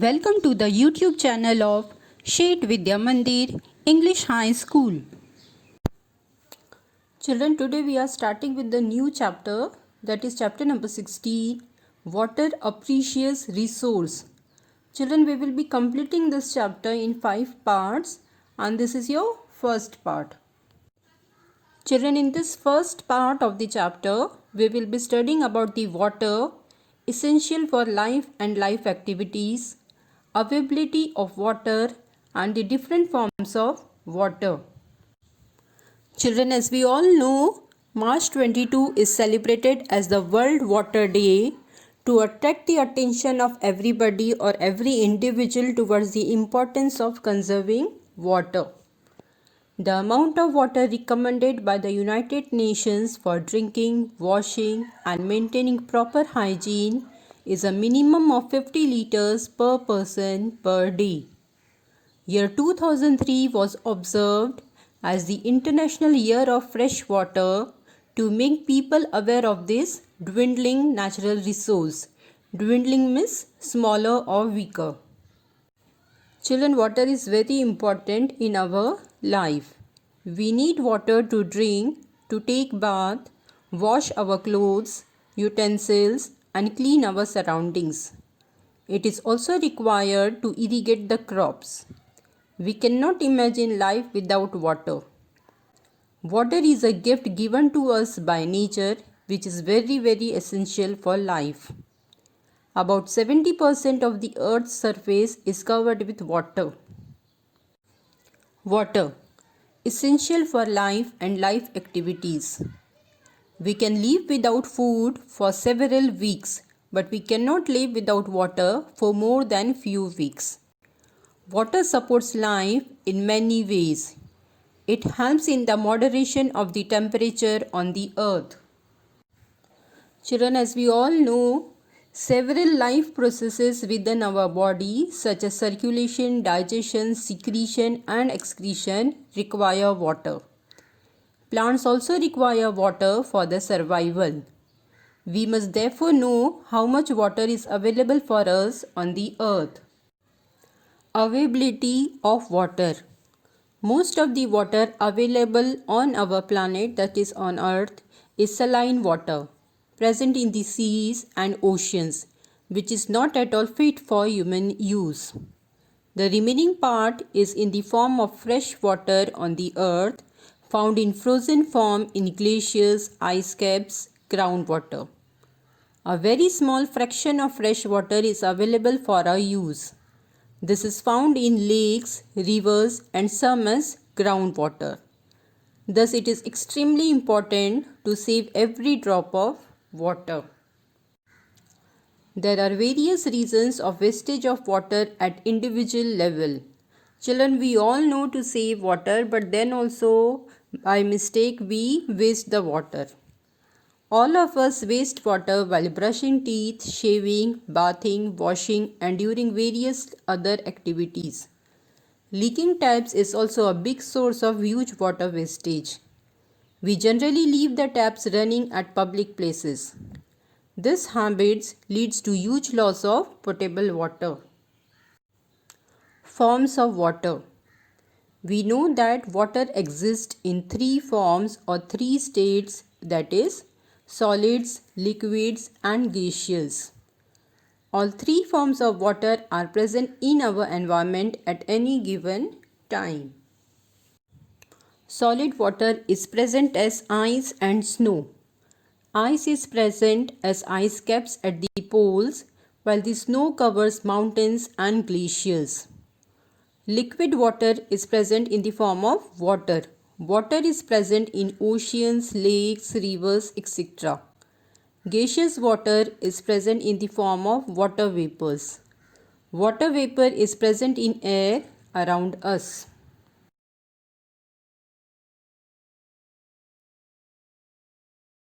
Welcome to the YouTube channel of Shet Vidya Mandir English High School. Children, today we are starting with the new chapter, that is chapter number 16, Water a Precious Resource. Children, we will be completing this chapter in 5 parts and this is your first part. Children, in this first part of the chapter, we will be studying about the water, essential for life and life activities, availability of water and the different forms of water. Children, as we all know, March 22 is celebrated as the World Water Day to attract the attention of everybody or every individual towards the importance of conserving water. The amount of water recommended by the United Nations for drinking, washing and maintaining proper hygiene is a minimum of 50 liters per person per day. Year 2003 was observed as the International Year of Fresh Water to make people aware of this dwindling natural resource. Dwindling means smaller or weaker. Children, water is very important in our life. We need water to drink, to take bath, wash our clothes, utensils and clean our surroundings. It is also required to irrigate the crops. We cannot imagine life without water. Water is a gift given to us by nature which is very essential for life. About 70% of the earth's surface is covered with water. Water, essential for life and life activities. We can live without food for several weeks, but we cannot live without water for more than few weeks. Water supports life in many ways. It helps in the moderation of the temperature on the earth. Children, as we all know, several life processes within our body such as circulation, digestion, secretion and excretion require water. Plants also require water for their survival. We must therefore know how much water is available for us on the earth. Availability of water. Most of the water available on our planet, that is on earth, is saline water, present in the seas and oceans, which is not at all fit for human use. The remaining part is in the form of fresh water on the earth, found in frozen form in glaciers, ice caps, groundwater. A very small fraction of fresh water is available for our use. This is found in lakes, rivers and some as groundwater. Thus, it is extremely important to save every drop of water. There are various reasons of wastage of water at individual level. Children, we all know to save water, but then also by mistake we waste the water. All of us waste water while brushing teeth, shaving, bathing, washing and during various other activities. Leaking taps is also a big source of huge water wastage. We generally leave the taps running at public places. This habit leads to huge loss of potable water. Forms of water. We know that water exists in 3 forms or 3 states, that is solids, liquids and gaseous. All 3 forms of water are present in our environment at any given time. Solid water is present as ice and snow. Ice is present as ice caps at the poles, while the snow covers mountains and glaciers. Liquid water is present in the form of water. Water is present in oceans, lakes, rivers, etc. Gaseous water is present in the form of water vapors. Water vapor is present in air around us.